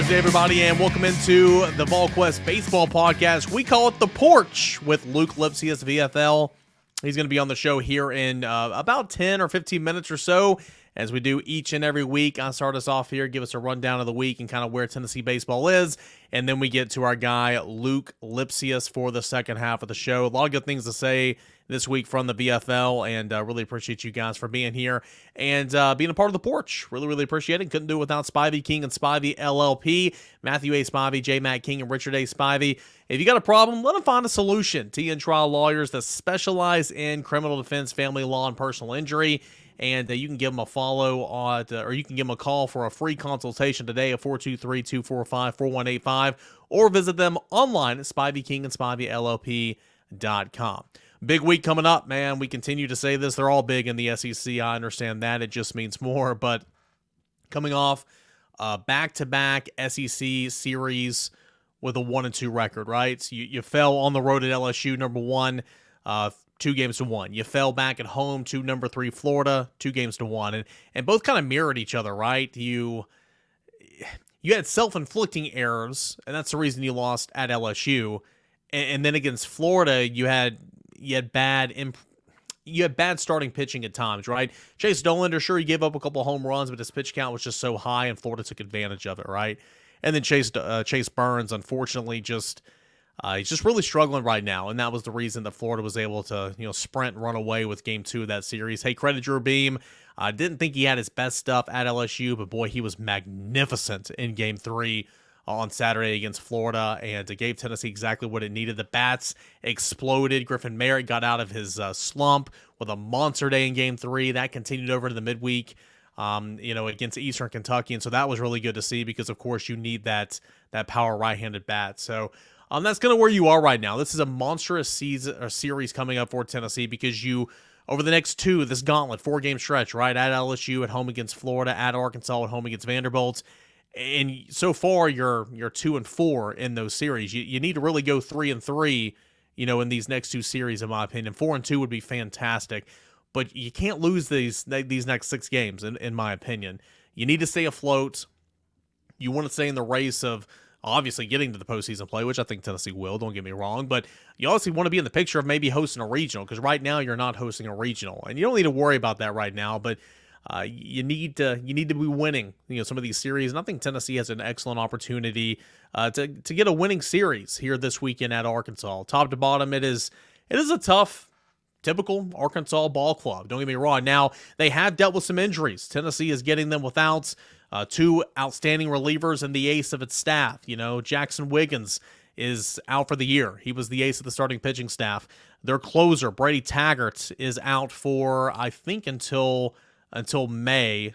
Thursday, everybody, and welcome into the Volquest Baseball Podcast. We call it The Porch with Luke Lipcius, VFL. He's going to be on the show here in about 10 or 15 minutes or so, as we do each and every week. I'll start us off here, give us a rundown of the week and kind of where Tennessee baseball is, and then we get to our guy, Luke Lipcius, for the second half of the show. A lot of good things to say this week from the VFL, and really appreciate you guys for being here and being a part of the Porch. Really appreciate it. Couldn't do it without Spivey King and Spivey LLP, Matthew A. Spivey, J. Matt King, and Richard A. Spivey. If you got a problem, let them find a solution. TN Trial Lawyers that specialize in criminal defense, family law, and personal injury. And you can give them a follow on, or you can give them a call for a free consultation today at 423-245-4185, or visit them online at SpiveyKingandSpiveyLLP.com. Big week coming up, man. We continue to say this. They're all big in the SEC. I understand that. It just means more. But coming off back-to-back SEC series with a 1-2 record, right? You fell on the road at LSU, number 1, 2-1. You fell back at home to number 3 Florida, 2-1. And both kind of mirrored each other, right? You had self-inflicting errors, and that's the reason you lost at LSU. And then against Florida, you had bad starting pitching at times, right? Chase Dollander, sure, he gave up a couple home runs, but his pitch count was just so high, and Florida took advantage of it, right? And then Chase Burns, unfortunately, he's just really struggling right now, and that was the reason that Florida was able to, sprint and run away with Game 2 of that series. Hey, credit Drew Beam. I didn't think he had his best stuff at LSU, but boy, he was magnificent in Game 3 on Saturday against Florida, and it gave Tennessee exactly what it needed. The bats exploded. Griffin Merritt got out of his slump with a monster day in Game 3. That continued over to the midweek, against Eastern Kentucky, and so that was really good to see because, of course, you need that power right-handed bat. So that's kind of where you are right now. This is a monstrous series coming up for Tennessee because over the next this gauntlet, 4-game stretch, right, at LSU, at home against Florida, at Arkansas, at home against Vanderbilt. And so far, you're 2-4 in those series. You need to really go 3-3, in these next 2 series, in my opinion. 4-2 would be fantastic, but you can't lose these next 6 games, in my opinion. You need to stay afloat. You want to stay in the race of obviously getting to the postseason play, which I think Tennessee will. Don't get me wrong, but you also want to be in the picture of maybe hosting a regional, because right now you're not hosting a regional, and you don't need to worry about that right now, but. You need to be winning, some of these series, and I think Tennessee has an excellent opportunity to get a winning series here this weekend at Arkansas. Top to bottom, it is a tough, typical Arkansas ball club. Don't get me wrong. Now they have dealt with some injuries. Tennessee is getting them without 2 outstanding relievers and the ace of its staff. Jackson Wiggins is out for the year. He was the ace of the starting pitching staff. Their closer, Brady Taggart, is out for I think until May.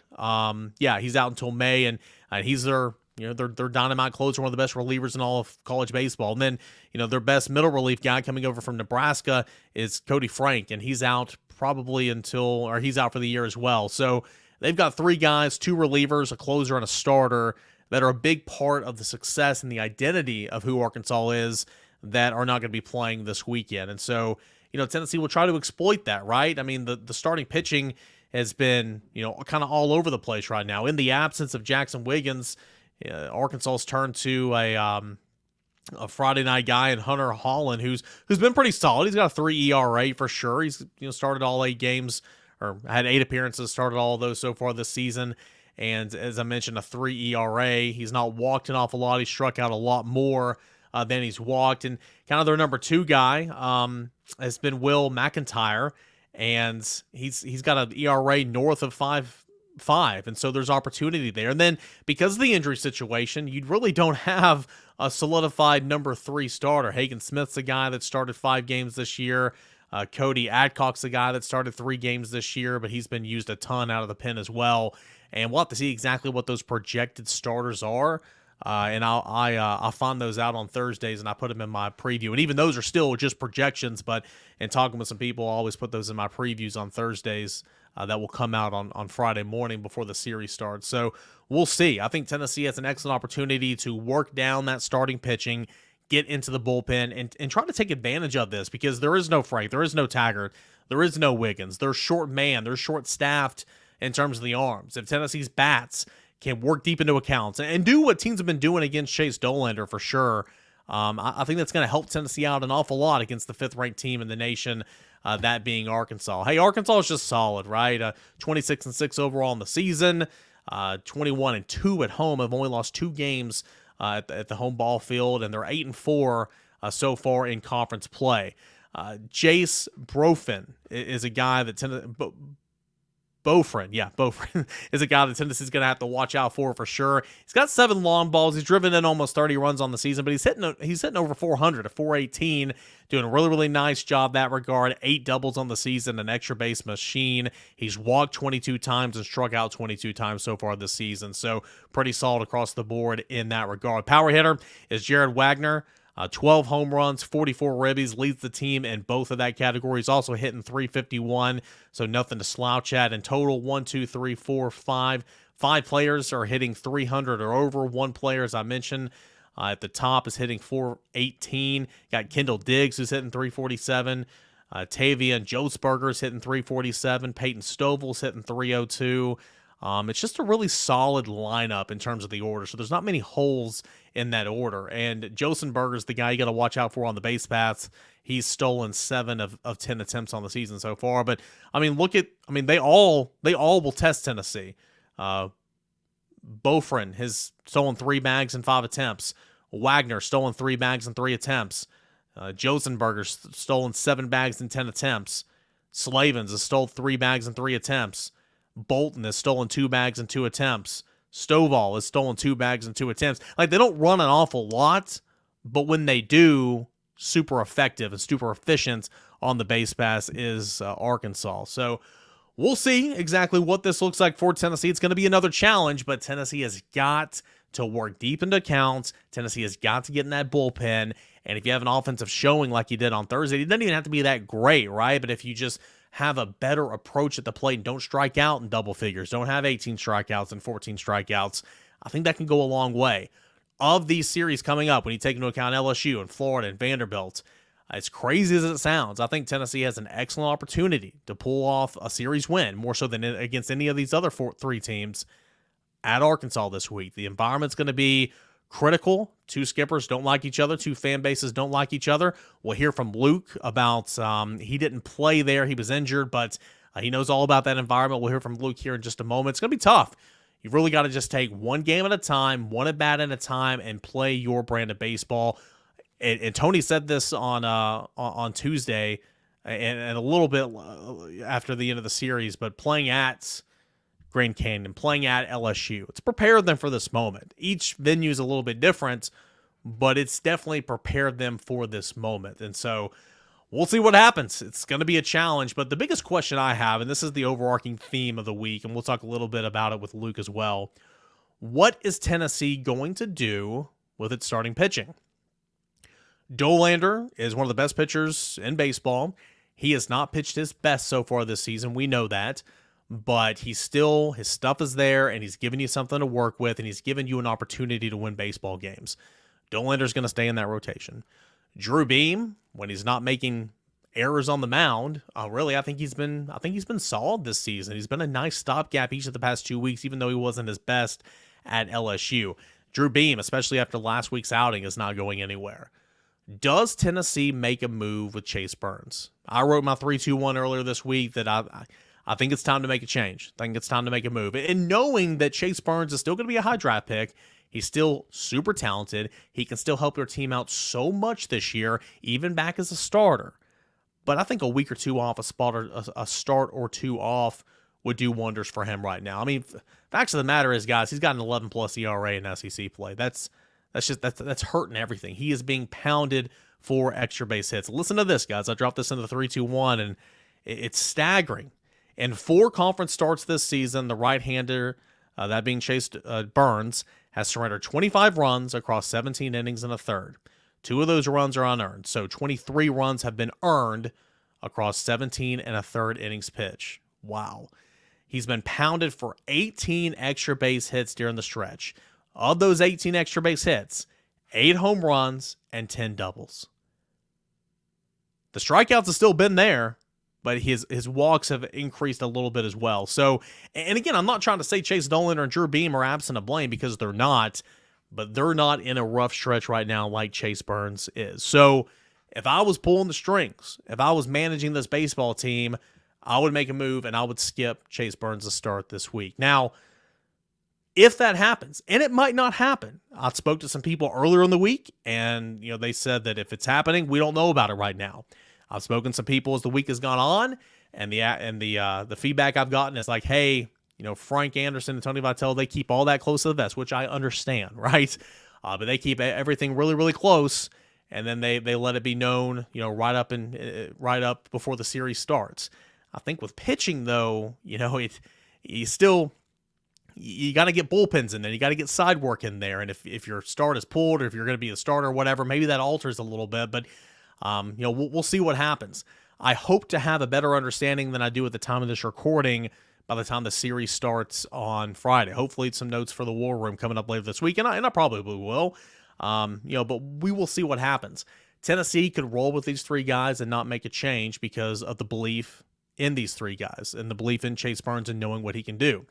He's out until May, and he's their dynamite closer, one of the best relievers in all of college baseball. And then, their best middle relief guy coming over from Nebraska is Cody Frank, and he's out he's out for the year as well. So they've got 3 guys, 2 relievers, a closer, and a starter that are a big part of the success and the identity of who Arkansas is that are not going to be playing this weekend. And so, Tennessee will try to exploit that, right? I mean, the starting pitching has been, kind of all over the place right now. In the absence of Jackson Wiggins, Arkansas's turned to a Friday night guy in Hunter Holland, who's been pretty solid. He's got a 3 ERA for sure. He's started all 8 games, or had 8 appearances, started all of those so far this season. And as I mentioned, a 3 ERA. He's not walked an awful lot. He struck out a lot more than he's walked. And kind of their number 2 guy has been Will McIntyre. And he's got an ERA north of 5.5, and so there's opportunity there. And then because of the injury situation, you really don't have a solidified number 3 starter. Hagen Smith's the guy that started 5 games this year. Cody Adcock's the guy that started 3 games this year, but he's been used a ton out of the pen as well. And we'll have to see exactly what those projected starters are. And I'll find those out on Thursdays, and I put them in my preview. And even those are still just projections, but in talking with some people, I always put those in my previews on Thursdays that will come out on Friday morning before the series starts. So we'll see. I think Tennessee has an excellent opportunity to work down that starting pitching, get into the bullpen, and try to take advantage of this, because there is no Frank, there is no Taggart, there is no Wiggins. They're short-staffed in terms of the arms. If Tennessee's bats can work deep into accounts and do what teams have been doing against Chase Dolander for sure. I think that's going to help Tennessee out an awful lot against the 5th-ranked team in the nation, that being Arkansas. Hey, Arkansas is just solid, right? 26-6 overall in the season, 21-2 at home. Have only lost 2 games at the home ball field, and they're 8-4 so far in conference play. Jace Brofin is a guy that Beaufrin is a guy that Tennessee's going to have to watch out for sure. He's got 7 long balls. He's driven in almost 30 runs on the season, but he's hitting over 400 at 418, doing a really, really nice job that regard. 8 doubles on the season, an extra base machine. He's walked 22 times and struck out 22 times so far this season, so pretty solid across the board in that regard. Power hitter is Jared Wagner. 12 home runs, 44 ribbies, leads the team in both of that category. He's also hitting 351, so nothing to slouch at. In total, 1, 2, 3, 4, 5. 5 players are hitting 300 or over. 1 player, as I mentioned, at the top is hitting 418. Got Kendall Diggs, who's hitting 347. Tavian Josberger's hitting 347. Peyton Stovall's hitting 302. It's just a really solid lineup in terms of the order, so there's not many holes in that order. And Josenberger's the guy you got to watch out for on the base paths. He's stolen 7 of 10 attempts on the season so far. But they all will test Tennessee. Beaufrin has stolen 3 bags in 5 attempts. Wagner stolen 3 bags in 3 attempts. Josenberger's stolen 7 bags in 10 attempts. Slavens has stolen 3 bags in 3 attempts. Bolton has stolen 2 bags in 2 attempts. Stovall has stolen 2 bags in 2 attempts. Like, they don't run an awful lot, but when they do, super effective and super efficient on the base pass is Arkansas. So we'll see exactly what this looks like for Tennessee. It's going to be another challenge, but Tennessee has got to work deep into accounts. Tennessee has got to get in that bullpen. And if you have an offensive showing like you did on Thursday, it doesn't even have to be that great, right? But if you just have a better approach at the plate and don't strike out in double figures, don't have 18 strikeouts and 14 strikeouts, I think that can go a long way. Of these series coming up, when you take into account LSU and Florida and Vanderbilt, as crazy as it sounds, I think Tennessee has an excellent opportunity to pull off a series win, more so than against any of these other 3 teams at Arkansas this week. The environment's going to be critical. 2 skippers don't like each other. 2 fan bases don't like each other. We'll hear from Luke about he didn't play there. He was injured, but he knows all about that environment. We'll hear from Luke here in just a moment. It's going to be tough. You've really got to just take one game at a time, one at bat at a time, and play your brand of baseball. And Tony said this on Tuesday and a little bit after the end of the series, but playing at Grand Canyon, playing at LSU, it's prepared them for this moment. Each venue is a little bit different, but it's definitely prepared them for this moment. And so we'll see what happens. It's going to be a challenge, but the biggest question I have, and this is the overarching theme of the week, and we'll talk a little bit about it with Luke as well. What is Tennessee going to do with its starting pitching? Dolander is one of the best pitchers in baseball. He has not pitched his best so far this season. We know that. But his stuff is there, and he's giving you something to work with, and he's giving you an opportunity to win baseball games. Dolander's going to stay in that rotation. Drew Beam, when he's not making errors on the mound, I think he's been solid this season. He's been a nice stopgap each of the past 2 weeks, even though he wasn't his best at LSU. Drew Beam, especially after last week's outing, is not going anywhere. Does Tennessee make a move with Chase Burns? I wrote my 3-2-1 earlier this week that I think it's time to make a change. I think it's time to make a move. And knowing that Chase Burns is still going to be a high draft pick, he's still super talented. He can still help your team out so much this year, even back as a starter. But I think a week or two off, a start or 2 off would do wonders for him right now. I mean, facts of the matter is, guys, he's got an 11+ ERA in SEC play. That's hurting everything. He is being pounded for extra base hits. Listen to this, guys. I dropped this in the 3-2-1, and it's staggering. In 4 conference starts this season, the right-hander, that being Chase Burns, has surrendered 25 runs across 17 innings and a third. 2 of those runs are unearned, so 23 runs have been earned across 17 and a third innings pitch. Wow. He's been pounded for 18 extra base hits during the stretch. Of those 18 extra base hits, 8 home runs and 10 doubles. The strikeouts have still been there, but his walks have increased a little bit as well. So, and again, I'm not trying to say Chase Dolan or Drew Beam are absent of blame, because they're not, but they're not in a rough stretch right now like Chase Burns is. So if I was pulling the strings, if I was managing this baseball team, I would make a move and I would skip Chase Burns to start this week. Now, if that happens, and it might not happen, I spoke to some people earlier in the week, and they said that if it's happening, we don't know about it right now. I've spoken to some people as the week has gone on, and the feedback I've gotten is like, hey, Frank Anderson and Tony Vitello, they keep all that close to the vest, which I understand, right? But they keep everything really, really close, and then they let it be known, right up before the series starts. I think with pitching, though, you got to get bullpens in there. You got to get side work in there. And if your start is pulled, or if you're going to be the starter or whatever, maybe that alters a little bit. But, we'll see what happens. I hope to have a better understanding than I do at the time of this recording by the time the series starts on Friday. Hopefully some notes for the War Room coming up later this week, and I probably will. But we will see what happens. Tennessee could roll with these three guys and not make a change because of the belief in these three guys and the belief in Chase Burns and knowing what he can do.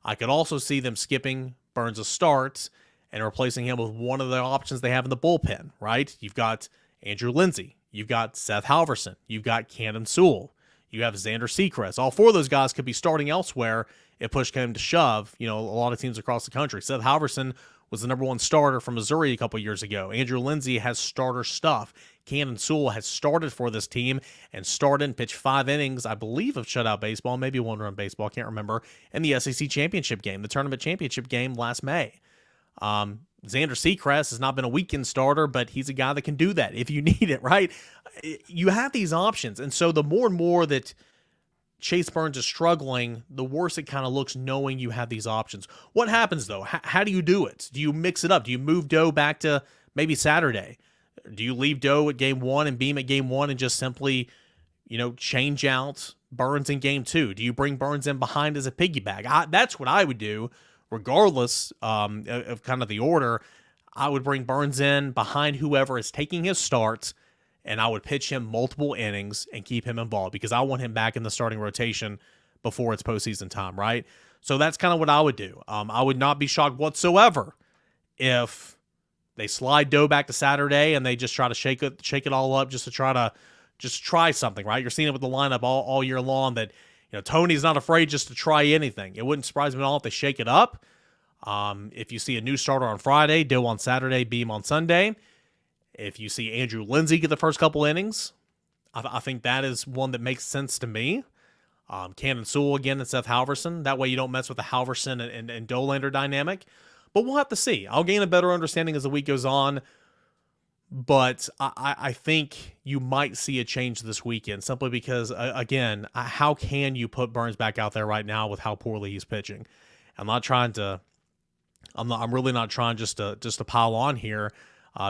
I could also see them skipping Burns' starts and replacing him with one of the options they have in the bullpen, right? You've got Andrew Lindsey. You've got Seth Halverson. You've got Cannon Sewell. You have Xander Seacrest. All four of those guys could be starting elsewhere if push came to shove, a lot of teams across the country. Seth Halverson was the number one starter from Missouri a couple years ago. Andrew Lindsey has starter stuff. Cannon Sewell has started for this team and started and pitched 5 innings, I believe, of shutout baseball, maybe 1-run baseball, I can't remember, in the SEC championship game, the tournament championship game last May. Xander Seacrest has not been a weekend starter, but he's a guy that can do that if you need it, right? You have these options, and so the more and more that Chase Burns is struggling, the worse it kind of looks knowing you have these options. What happens, though? How do you do it? Do you mix it up? Do you move Doe back to maybe Saturday? Do you leave Doe at game 1 and Beam at game 1 and just simply, change out Burns in game 2? Do you bring Burns in behind as a piggyback? That's what I would do, regardless of kind of the order. I would bring Burns in behind whoever is taking his starts, and I would pitch him multiple innings and keep him involved because I want him back in the starting rotation before it's postseason time, right? So that's kind of what I would do. I would not be shocked whatsoever if they slide Doe back to Saturday and they just try to shake it all up just to try something, right? You're seeing it with the lineup all year long that, Tony's not afraid just to try anything. It wouldn't surprise me at all if they shake it up. If you see a new starter on Friday, Doe on Saturday, Beam on Sunday. If you see Andrew Lindsey get the first couple innings, I think that is one that makes sense to me. Cannon Sewell again and Seth Halverson. That way you don't mess with the Halverson and Dolander dynamic. But we'll have to see. I'll gain a better understanding as the week goes on. But I think you might see a change this weekend simply because, again, how can you put Burns back out there right now with how poorly he's pitching? I'm really not trying just to pile on here.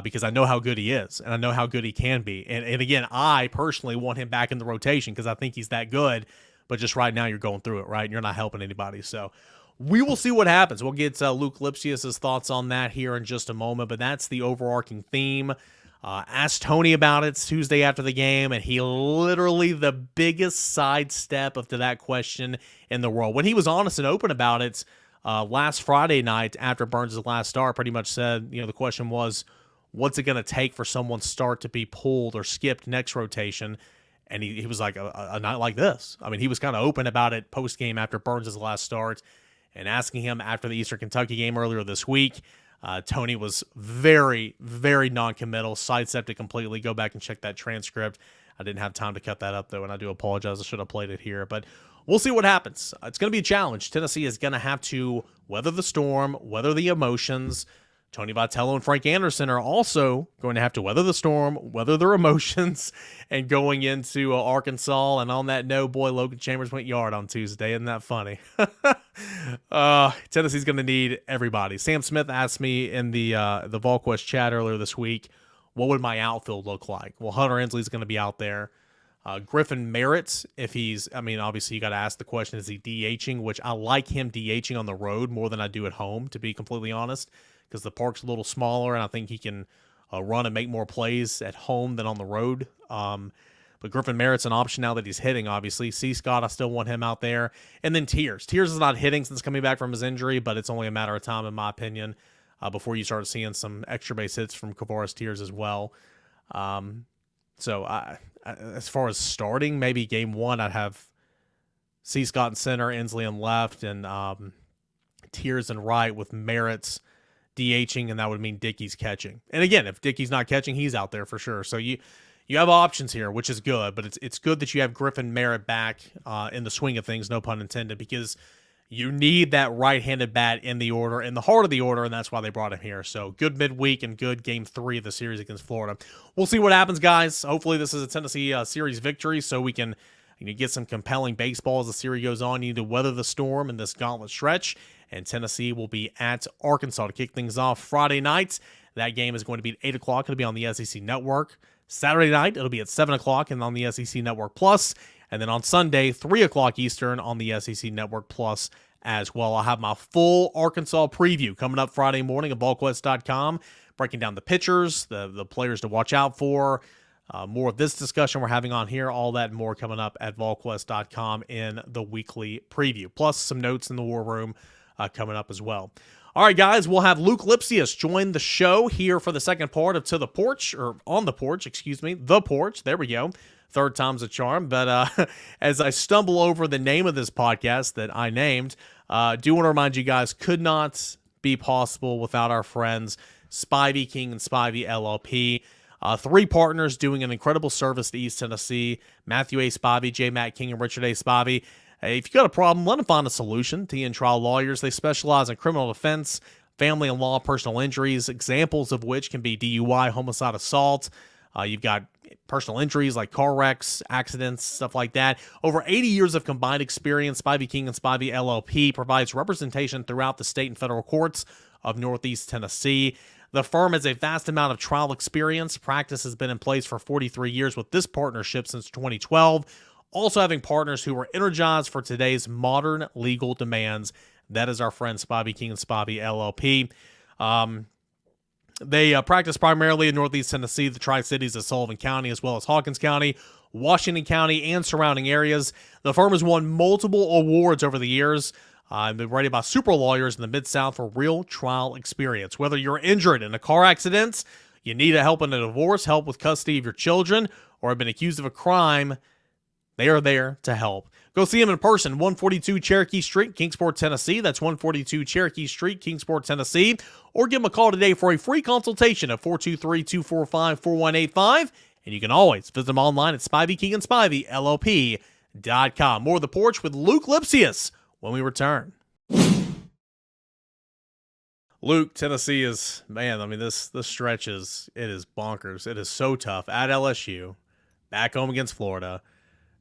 Because I know how good he is, and I know how good he can be. And again, I personally want him back in the rotation because I think he's that good. But just right now, you're going through it, right? And you're not helping anybody. So we will see what happens. We'll get Luke Lipcius' thoughts on that here in just a moment. But that's the overarching theme. Asked Tony about it Tuesday after the game, and he literally the biggest sidestep to that question in the world. When he was honest and open about it last Friday night after Burns' last start, pretty much said, the question was, what's it going to take for someone's start to be pulled or skipped next rotation? And he was like, a night like this. I mean, he was kind of open about it post-game after Burns' last start and asking him after the Eastern Kentucky game earlier this week. Tony was very, very non-committal, sidestepped it completely. Go back and check that transcript. I didn't have time to cut that up, though, and I do apologize. I should have played it here. But we'll see what happens. It's going to be a challenge. Tennessee is going to have to weather the storm, weather the emotions. Tony Vitello and Frank Anderson are also going to have to weather the storm, weather their emotions, and going into Arkansas. And on that note, boy, Logan Chambers went yard on Tuesday. Isn't that funny? Tennessee's going to need everybody. Sam Smith asked me in the Volquest chat earlier this week, what would my outfield look like? Well, Hunter Ensley's going to be out there. Griffin Merritt, obviously you got to ask the question, is he DHing? Which I like him DHing on the road more than I do at home, to be completely honest, because the park's a little smaller, and I think he can run and make more plays at home than on the road. But But Griffin Merritt's an option now that he's hitting, obviously. C. Scott, I still want him out there. And then Tiers. Tiers is not hitting since coming back from his injury, but it's only a matter of time, in my opinion, before you start seeing some extra base hits from Kavares Tiers as well. So as far as starting, maybe game one, I'd have C. Scott in center, Inslee in left, and Tiers in right with Merritt's DHing, and that would mean Dickey's catching. And again, if Dickey's not catching, he's out there for sure. So you have options here, which is good, but it's good that you have Griffin Merritt back in the swing of things, no pun intended, because you need that right-handed bat in the order, in the heart of the order, and that's why they brought him here. So good midweek and good game 3 of the series against Florida. We'll see what happens, guys. Hopefully this is a Tennessee series victory so we can get some compelling baseball as the series goes on. You need to weather the storm in this gauntlet stretch, and Tennessee will be at Arkansas to kick things off Friday night. That game is going to be at 8 o'clock. It'll be on the SEC Network. Saturday night, it'll be at 7 o'clock and on the SEC Network Plus. And then on Sunday, 3 o'clock Eastern on the SEC Network Plus as well. I'll have my full Arkansas preview coming up Friday morning at Volquest.com, breaking down the pitchers, the players to watch out for, more of this discussion we're having on here, all that and more coming up at Volquest.com in the weekly preview, plus some notes in the war room coming up as well. All right, guys, we'll have Luke Lipcius join the show here for the second part of To the Porch, or On the Porch, excuse me, The Porch. There we go. Third time's a charm. But as I stumble over the name of this podcast that I named, do want to remind you guys, could not be possible without our friends Spivey King and Spivey LLP. 3 partners doing an incredible service to East Tennessee: Matthew A. Spivey, J. Matt King, and Richard A. Spivey. If you got a problem, let them find a solution. T and Trial Lawyers, they specialize in criminal defense, family and law, personal injuries, examples of which can be DUI, homicide, assault. You've got personal injuries like car wrecks, accidents, stuff like that. Over 80 years of combined experience, Spivey King and Spivey LLP provides representation throughout the state and federal courts of Northeast Tennessee. The firm has a vast amount of trial experience. Practice has been in place for 43 years with this partnership since 2012. Also having partners who are energized for today's modern legal demands. That is our friend Spivey King and Spivey LLP. They practice primarily in Northeast Tennessee, the Tri-Cities of Sullivan County, as well as Hawkins County, Washington County, and surrounding areas. The firm has won multiple awards over the years. Been rated by super lawyers in the Mid-South for real trial experience. Whether you're injured in a car accident, you need help in a divorce, help with custody of your children, or have been accused of a crime, they are there to help. Go see them in person, 142 Cherokee Street, Kingsport, Tennessee. That's 142 Cherokee Street, Kingsport, Tennessee. Or give them a call today for a free consultation at 423-245-4185. And you can always visit them online at SpiveyKingandSpiveyLLP.com. More of The Porch with Luke Lipcius when we return. Luke, Tennessee is, man, I mean, this stretch is bonkers. It is so tough. At LSU, back home against Florida,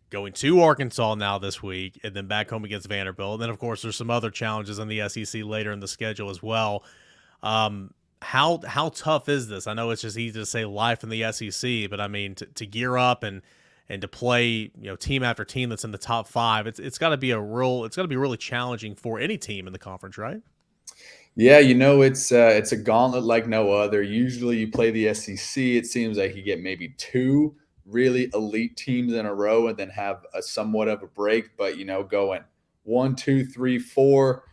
going to Arkansas now this week, and then back home against Vanderbilt. And then, of course, there's some other challenges in the SEC later in the schedule as well. How tough is this? I know it's just easy to say life in the SEC, but I mean, to gear up and to play, team after team that's in the top 5, it's got to be really challenging for any team in the conference, right? Yeah, it's a gauntlet like no other. Usually you play the SEC, it seems like you get maybe 2 really elite teams in a row and then have a somewhat of a break, but going 1, 2, 3, 4,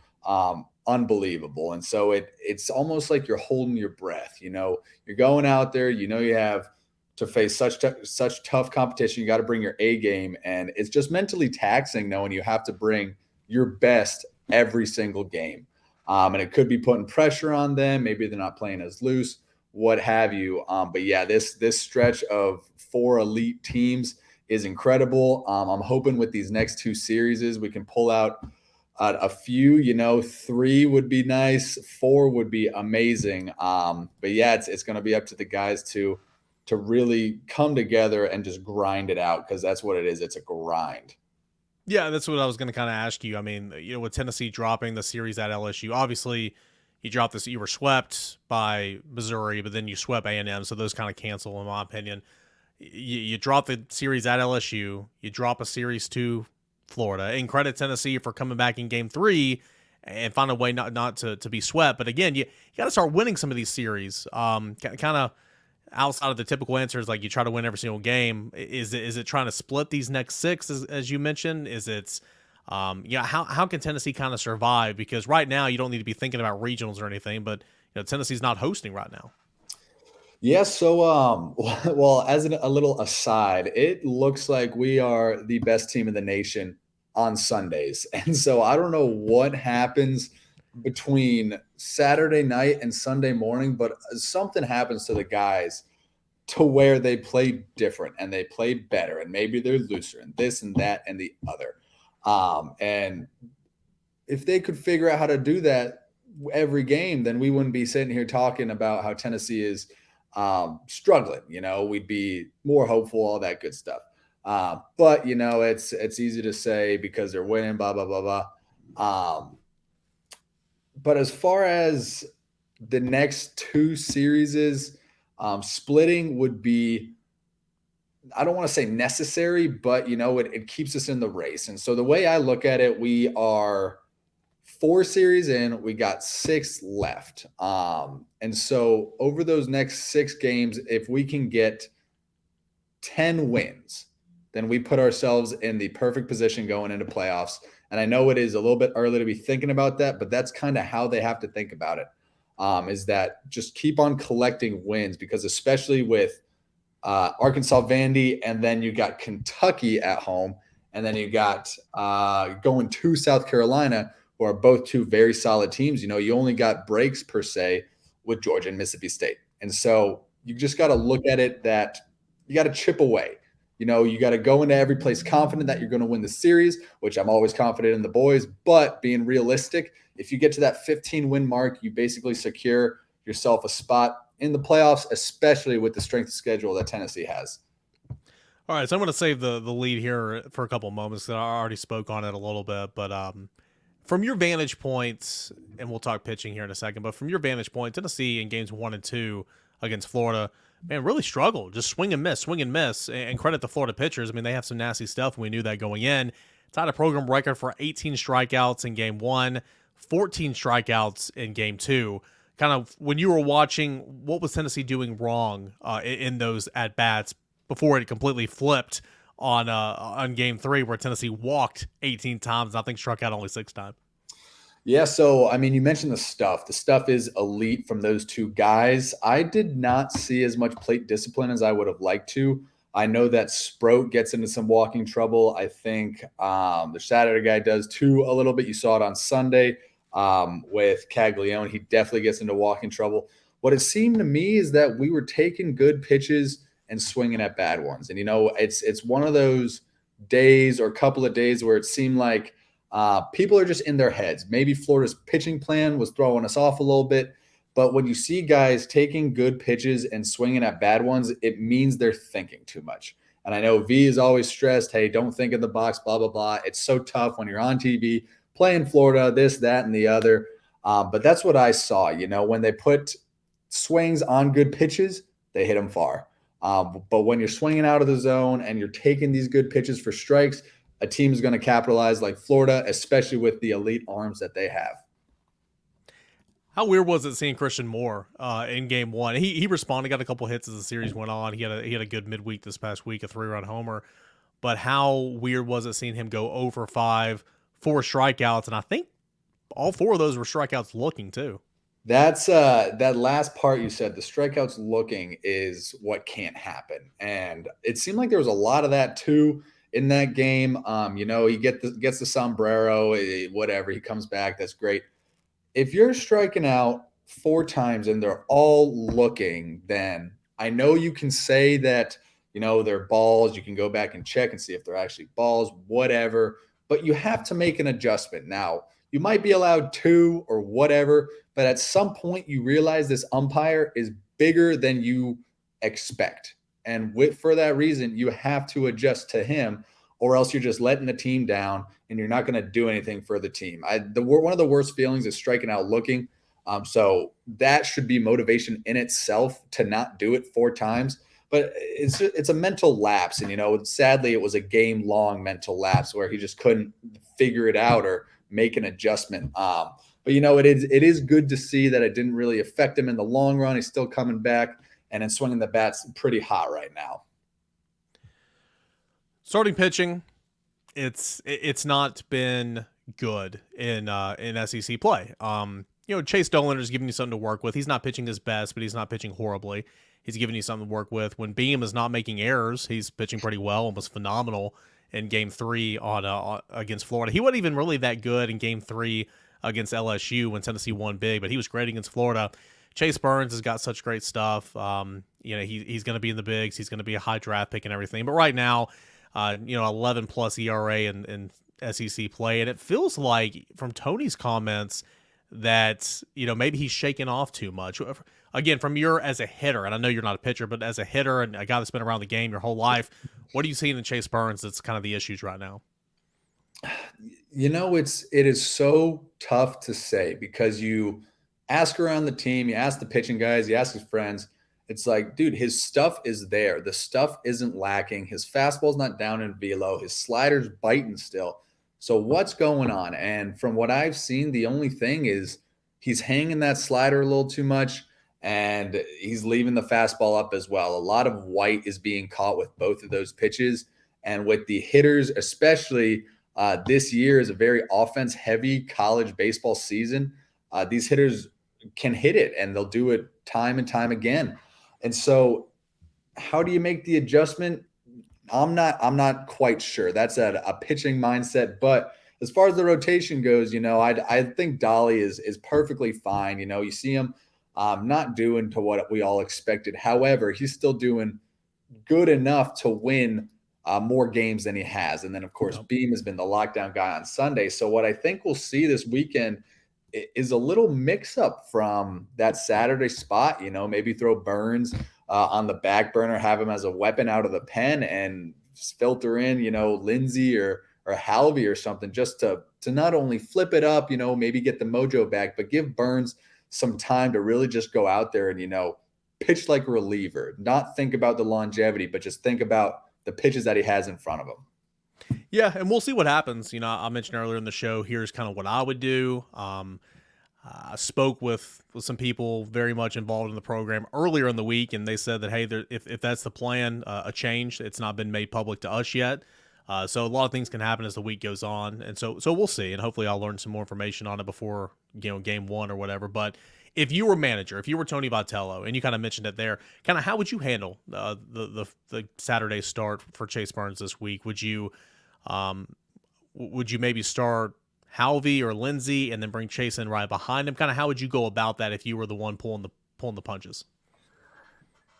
unbelievable. And so it's almost like you're holding your breath. You're going out there, you have to face such tough competition. You got to bring your A game, and it's just mentally taxing knowing you have to bring your best every single game. And it could be putting pressure on them. Maybe they're not playing as loose, what have you. But yeah, this stretch of 4 elite teams is incredible. I'm hoping with these next 2 series we can pull out a few. 3 would be nice, 4 would be amazing. But yeah, it's going to be up to the guys to really come together and just grind it out, because that's what it is. It's a grind. Yeah, that's what I was going to kind of ask you. I mean, with Tennessee dropping the series at LSU, obviously you dropped this. You were swept by Missouri, but then you swept A&M, so those kind of cancel, in my opinion. You drop the series at LSU, you drop a series to Florida, and credit Tennessee for coming back in Game 3 and find a way not to be swept. But again, you got to start winning some of these series. Kind of outside of the typical answers, like you try to win every single game, is it trying to split these next six, as you mentioned? Is it, yeah, how can Tennessee kind of survive? Because right now you don't need to be thinking about regionals or anything, but Tennessee's not hosting right now. Yeah, so well, as a little aside, it looks like we are the best team in the nation on Sundays. And so I don't know what happens between Saturday night and Sunday morning, but something happens to the guys to where they play different and they play better and maybe they're looser and this and that and the other. And if they could figure out how to do that every game, then we wouldn't be sitting here talking about how Tennessee is struggling. We'd be more hopeful, all that good stuff. But it's easy to say because they're winning, blah blah blah blah. But as far as the next two series is, splitting would be, I don't want to say necessary, but it keeps us in the race. And so the way I look at it, we are 4 series in, we got 6 left. And so over those next 6 games, if we can get 10 wins, then we put ourselves in the perfect position going into playoffs. And I know it is a little bit early to be thinking about that, but that's kind of how they have to think about it. Is that just keep on collecting wins, because especially with Arkansas Vandy, and then you got Kentucky at home, and then you got going to South Carolina, who are both two very solid teams. You only got breaks per se with Georgia and Mississippi State. And so you just got to look at it that you got to chip away. You got to go into every place confident that you're going to win the series, which I'm always confident in the boys, but being realistic, if you get to that 15-win mark, you basically secure yourself a spot in the playoffs, especially with the strength of schedule that Tennessee has. All right, so I'm going to save the lead here for a couple moments because I already spoke on it a little bit, but from your vantage points, and we'll talk pitching here in a second, but from your vantage point, Tennessee in games 1 and 2 against Florida, man, really struggled. Just swing and miss. And credit the Florida pitchers. I mean, they have some nasty stuff, and we knew that going in. Tied a program record for 18 strikeouts in game 1, 14 strikeouts in game 2. Kind of when you were watching, what was Tennessee doing wrong in those at-bats before it completely flipped on game 3, where Tennessee walked 18 times and I think struck out only 6 times? Yeah, so I mean, you mentioned the stuff. The stuff is elite from those two guys. I did not see as much plate discipline as I would have liked to. I know that Sproat gets into some walking trouble. I think the Saturday guy does too a little bit. You saw it on Sunday with Caglione. He definitely gets into walking trouble. What it seemed to me is that we were taking good pitches and swinging at bad ones. And, it's one of those days or couple of days where it seemed like people are just in their heads. Maybe Florida's pitching plan was throwing us off a little bit. But when you see guys taking good pitches and swinging at bad ones, it means they're thinking too much. And I know V is always stressed, hey, don't think in the box, blah, blah, blah. It's so tough when you're on TV playing Florida, this, that, and the other. But that's what I saw. When they put swings on good pitches, they hit them far. But when you're swinging out of the zone and you're taking these good pitches for strikes, a team is going to capitalize like Florida, especially with the elite arms that they have. How weird was it seeing Christian Moore in game 1? He responded, got a couple hits as the series went on. He had a good midweek this past week, a 3-run homer. But how weird was it seeing him go 0 for 5, 4 strikeouts, and I think all 4 of those were strikeouts looking too. That's that last part you said, the strikeouts looking is what can't happen. And it seemed like there was a lot of that too in that game. He gets the sombrero, whatever, he comes back, that's great. If you're striking out 4 times and they're all looking, then I know you can say that, they're balls. You can go back and check and see if they're actually balls, whatever, but you have to make an adjustment. Now, you might be allowed 2 or whatever, but at some point you realize this umpire is bigger than you expect. And for that reason, you have to adjust to him, or else you're just letting the team down and you're not going to do anything for the team. One of the worst feelings is striking out looking. So that should be motivation in itself to not do it 4 times. But it's a mental lapse. And, sadly, it was a game-long mental lapse where he just couldn't figure it out or make an adjustment. But, it is good to see that it didn't really affect him in the long run. He's still coming back. and then swinging the bat's pretty hot right now. Starting pitching, it's not been good in SEC play. Chase Dolander's giving you something to work with. He's not pitching his best, but he's not pitching horribly. He's giving you something to work with. When Beam is not making errors, he's pitching pretty well, almost phenomenal in Game 3 against Florida. He wasn't even really that good in Game 3 against LSU when Tennessee won big, but he was great against Florida. Chase Burns has got such great stuff. He's going to be in the bigs. He's going to be a high draft pick and everything. But right now, 11 plus ERA in SEC play, and it feels like from Tony's comments that maybe he's shaking off too much. Again, from your as a hitter, and I know you're not a pitcher, but as a hitter and a guy that's been around the game your whole life, what are you seeing in Chase Burns that's kind of the issues right now? It is so tough to say because you ask around the team, you ask the pitching guys, you ask his friends. It's like, dude, his stuff is there. The stuff isn't lacking. His fastball's not down in velo. His slider's biting still. So what's going on? And from what I've seen, the only thing is he's hanging that slider a little too much, and he's leaving the fastball up as well. A lot of white is being caught with both of those pitches. And with the hitters, especially this year is a very offense-heavy college baseball season. These hitters can hit it, and they'll do it time and time again. And so how do you make the adjustment? I'm not quite sure. That's a pitching mindset. But as far as the rotation goes, I think Dolly is perfectly fine. You see him not doing to what we all expected. However, he's still doing good enough to win more games than he has. And then, of course, Beam has been the lockdown guy on Sunday. So what I think we'll see this weekend is a little mix-up from that Saturday spot. Maybe throw Burns on the back burner, have him as a weapon out of the pen, and filter in, Lindsey or Halvey or something, just to not only flip it up, maybe get the mojo back, but give Burns some time to really just go out there and, pitch like a reliever, not think about the longevity, but just think about the pitches that he has in front of him. Yeah, and we'll see what happens. I mentioned earlier in the show, here's kind of what I would do. I spoke with some people very much involved in the program earlier in the week, and they said that, hey, if that's the plan, a change, it's not been made public to us yet. So a lot of things can happen as the week goes on. And so we'll see, and hopefully I'll learn some more information on it before, game 1 or whatever. But if you were manager, if you were Tony Vitello, and you kind of mentioned it there, kind of how would you handle the Saturday start for Chase Burns this week? Would you maybe start Halvey or Lindsey and then bring Chase in right behind him? Kind of how would you go about that if you were the one pulling the punches?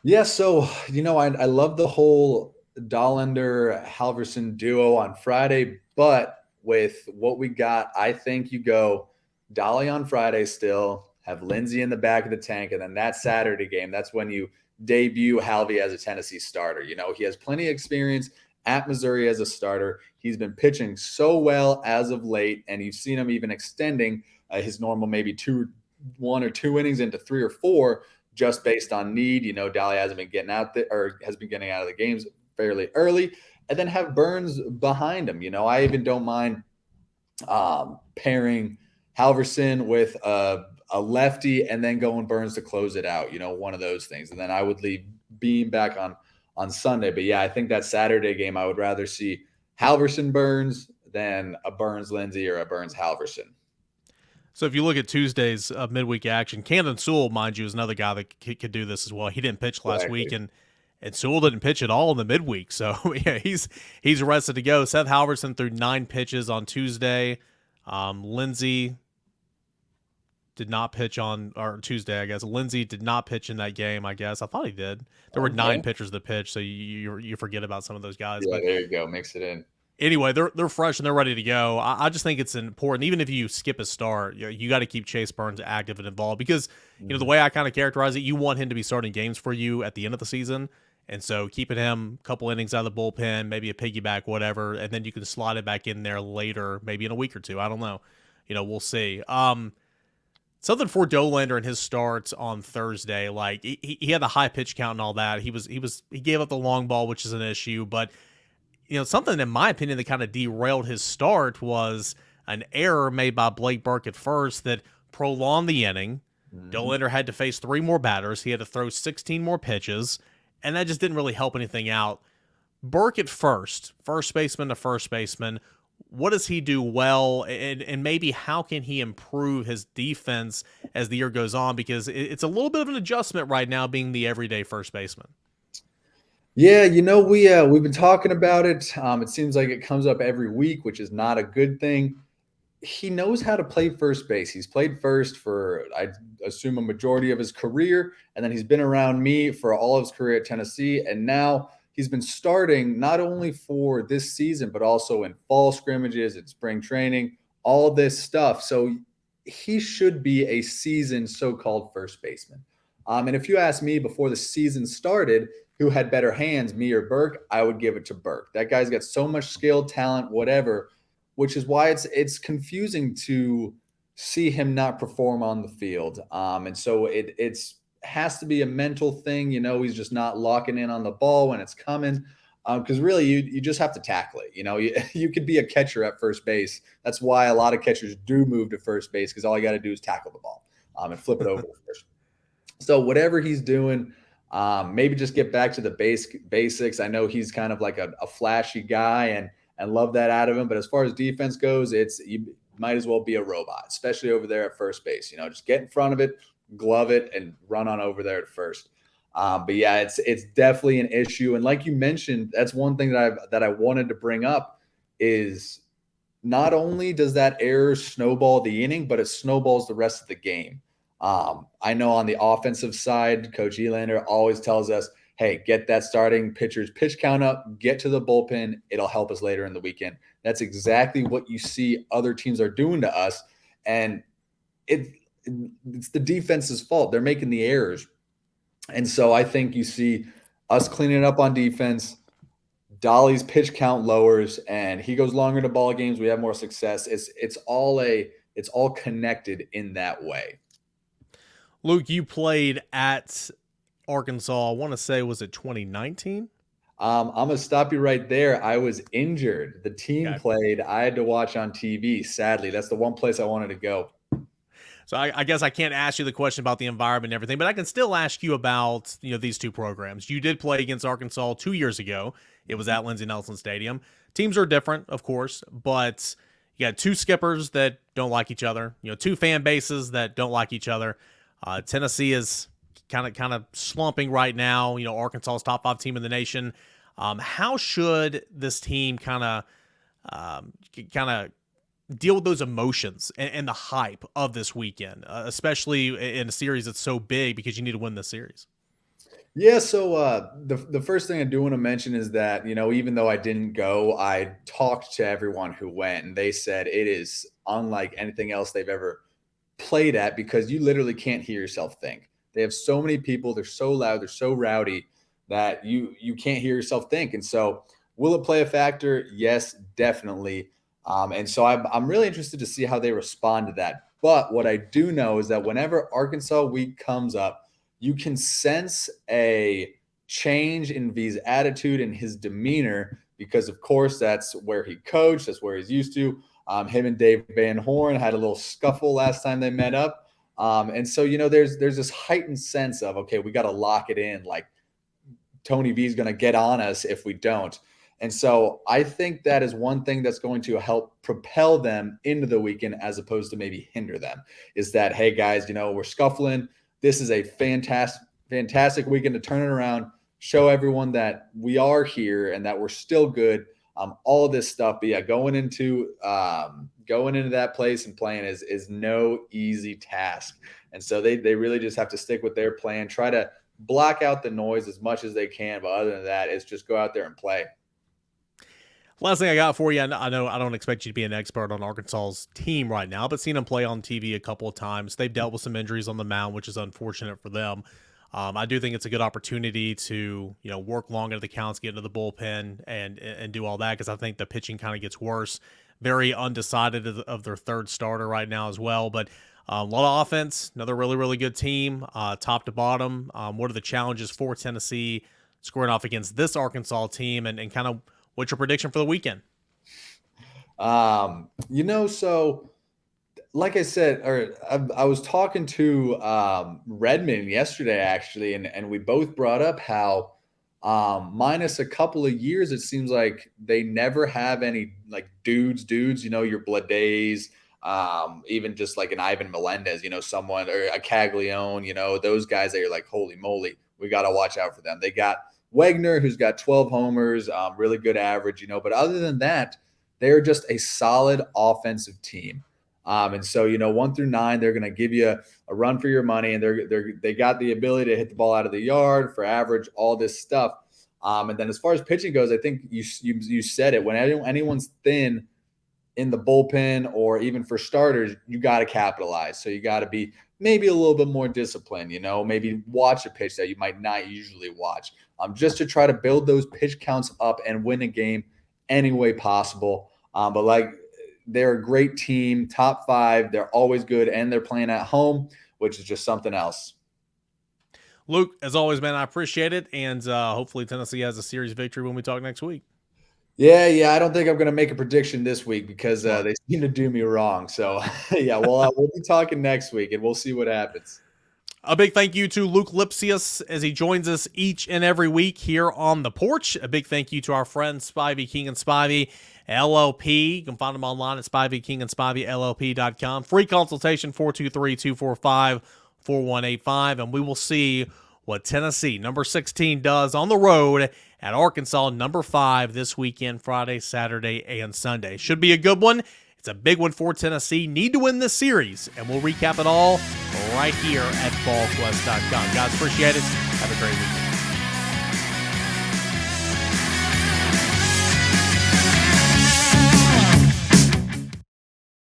Yeah, so I love the whole Dollander Halverson duo on Friday, but with what we got, I think you go Dolly on Friday still, have Lindsey in the back of the tank, and then that Saturday game, that's when you debut Halvey as a Tennessee starter. He has plenty of experience at Missouri as a starter. He's been pitching so well as of late, and you've seen him even extending his normal maybe 1 or 2 innings into 3 or 4 just based on need. Dolly hasn't been getting out there, or has been getting out of the games fairly early, and then have Burns behind him. I even don't mind pairing Halverson with a lefty and then going Burns to close it out, one of those things. And then I would leave Beam back on Sunday. But yeah, I think that Saturday game, I would rather see Halverson Burns than a Burns Lindsey or a Burns Halverson. So if you look at Tuesday's midweek action, Camden Sewell, mind you, is another guy that could do this as well. He didn't pitch last week, and Sewell didn't pitch at all in the midweek. So yeah, he's rested to go. Seth Halverson threw 9 pitches on Tuesday. Lindsey did not pitch or Tuesday, I guess. Lindsey did not pitch in that game, I guess. I thought he did. There were 9 pitchers that pitched, so you forget about some of those guys. Yeah, but there you go. Mix it in. Anyway, they're fresh and they're ready to go. I just think it's important, even if you skip a start, you got to keep Chase Burns active and involved because, the way I kind of characterize it, you want him to be starting games for you at the end of the season. And so keeping him a couple innings out of the bullpen, maybe a piggyback, whatever, and then you can slide it back in there later, maybe in a week or two. I don't know. We'll see. Something for Dollander and his starts on Thursday. Like he had the high pitch count and all that. He gave up the long ball, which is an issue, but something in my opinion that kind of derailed his start was an error made by Blake Burke at first that prolonged the inning. Mhm. Dollander had to face 3 more batters. He had to throw 16 more pitches, and that just didn't really help anything out. Burke at first baseman to first baseman. What does he do well, and maybe how can he improve his defense as the year goes on? Because it's a little bit of an adjustment right now being the everyday first baseman. Yeah, we've been talking about it. It seems like it comes up every week, which is not a good thing. He knows how to play first base. He's played first for, I assume, a majority of his career, and then he's been around me for all of his career at Tennessee. And now he's been starting not only for this season, but also in fall scrimmages, in spring training, all this stuff. So he should be a seasoned so-called first baseman. And if you ask me before the season started, who had better hands, me or Burke, I would give it to Burke. That guy's got so much skill, talent, whatever, which is why it's confusing to see him not perform on the field. And so it's has to be a mental thing. He's just not locking in on the ball when it's coming. Because really, you just have to tackle it. You could be a catcher at first base. That's why a lot of catchers do move to first base, because all you got to do is tackle the ball and flip it over to first. So whatever he's doing, maybe just get back to the basics. I know he's kind of like a flashy guy, and love that out of him. But as far as defense goes, you might as well be a robot, especially over there at first base. Just get in front of it, glove it, and run on over there at first. But yeah, it's definitely an issue. And like you mentioned, that's one thing that I wanted to bring up is not only does that error snowball the inning, but it snowballs the rest of the game. I know on the offensive side, Coach Elander always tells us, hey, get that starting pitcher's pitch count up, get to the bullpen. It'll help us later in the weekend. That's exactly what you see other teams are doing to us. And it's the defense's fault. They're making the errors. And so I think you see us cleaning up on defense. Dolly's pitch count lowers, and he goes longer to ball games. We have more success. It's all connected in that way. Luke, you played at Arkansas. I want to say, was it 2019? I'm gonna stop you right there. I was injured. The team Okay. played. I had to watch on TV. Sadly, that's the one place I wanted to go. So I guess I can't ask you the question about the environment and everything, but I can still ask you about these two programs. You did play against Arkansas 2 years ago. It was at Lindsey Nelson Stadium. Teams are different, of course, but you got two skippers that don't like each other. Two fan bases that don't like each other. Tennessee is kind of slumping right now. Arkansas's top 5 team in the nation. How should this team kind of deal with those emotions and the hype of this weekend, especially in a series that's so big because you need to win this series? Yeah, so the first thing I do want to mention is that, even though I didn't go, I talked to everyone who went, and they said it is unlike anything else they've ever played at, because you literally can't hear yourself think. They have so many people, they're so loud, they're so rowdy that you can't hear yourself think. And so will it play a factor? Yes, definitely. And so I'm really interested to see how they respond to that. But what I do know is that whenever Arkansas week comes up, you can sense a change in V's attitude and his demeanor, because, of course, that's where he coached. That's where he's used to. Him and Dave Van Horn had a little scuffle last time they met up. And so, there's this heightened sense of, okay, we got to lock it in. Like, Tony V is going to get on us if we don't. And so I think that is one thing that's going to help propel them into the weekend, as opposed to maybe hinder them, is that, hey, guys, we're scuffling. This is a fantastic weekend to turn it around, show everyone that we are here and that we're still good. All of this stuff. But yeah, going into that place and playing is no easy task. And so they really just have to stick with their plan, try to block out the noise as much as they can. But other than that, it's just go out there and play. Last thing I got for you, I know I don't expect you to be an expert on Arkansas's team right now, but seen them play on TV a couple of times. They've dealt with some injuries on the mound, which is unfortunate for them. I do think it's a good opportunity to work long into the counts, get into the bullpen, and do all that, because I think the pitching kind of gets worse. Very undecided of their third starter right now as well, but a lot of offense. Another really, really good team, top to bottom. What are the challenges for Tennessee scoring off against this Arkansas team, and kind of what's your prediction for the weekend? So like I said, or I was talking to Redmond yesterday actually, and we both brought up how minus a couple of years, it seems like they never have any like dudes. You know, your Blades, even just like an Ivan Melendez. You know, someone or a Caglione. You know, those guys that you're like, holy moly, we got to watch out for them. They got Wegner, who's got 12 homers, really good average. You know, but other than that, they're just a solid offensive team. And so, you know, 1 through 9, they're going to give you a run for your money, and they got the ability to hit the ball out of the yard for average, all this stuff. And then as far as pitching goes, I think you said it. When anyone's thin in the bullpen or even for starters, you got to capitalize. So you got to be maybe a little bit more disciplined. You know, maybe watch a pitch that you might not usually watch, just to try to build those pitch counts up and win a game any way possible. But like, they're a great team, top 5. They're always good, and they're playing at home, which is just something else. Luke, as always, man, I appreciate it, and hopefully Tennessee has a series victory when we talk next week. Yeah. I don't think I'm going to make a prediction this week because they seem to do me wrong. So, yeah, we'll be talking next week, and we'll see what happens. A big thank you to Luke Lipcius as he joins us each and every week here on the Porch. A big thank you to our friend Spivey King and Spivey LLP. You can find them online at SpiveyKingandSpiveyLLP.com. Free consultation, 423-245-4185. And we will see what Tennessee, number 16, does on the road at Arkansas, number 5, this weekend, Friday, Saturday, and Sunday. Should be a good one. It's a big one for Tennessee. Need to win this series, and we'll recap it all right here at Volquest.com. Guys, appreciate it. Have a great weekend.